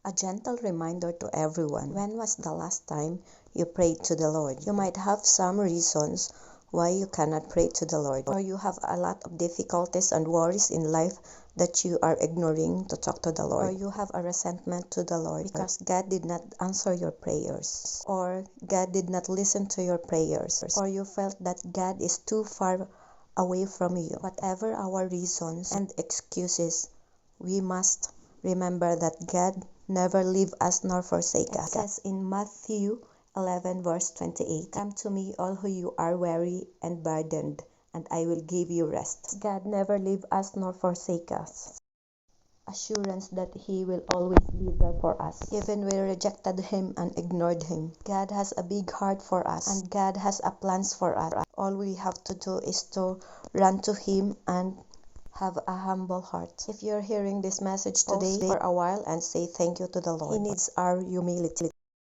A gentle reminder to everyone. When was the last time you prayed to the Lord? You might have some reasons why you cannot pray to the Lord, or you have a lot of difficulties and worries in life that you are ignoring to talk to the Lord, or you have a resentment to the Lord because God did not answer your prayers, or God did not listen to your prayers, or you felt that God is too far away from you. Whatever our reasons and excuses, we must remember that God never leave us nor forsake us. It says in Matthew 11 verse 28, "Come to me all who you are weary and burdened, and I will give you rest." God never leave us nor forsake us. Assurance that He will always be there for us. Even we rejected Him and ignored Him, God has a big heart for us, and God has a plans for us. All we have to do is to run to Him and have a humble heart. If you're hearing this message today, for a while and say thank you to the Lord. He needs our humility.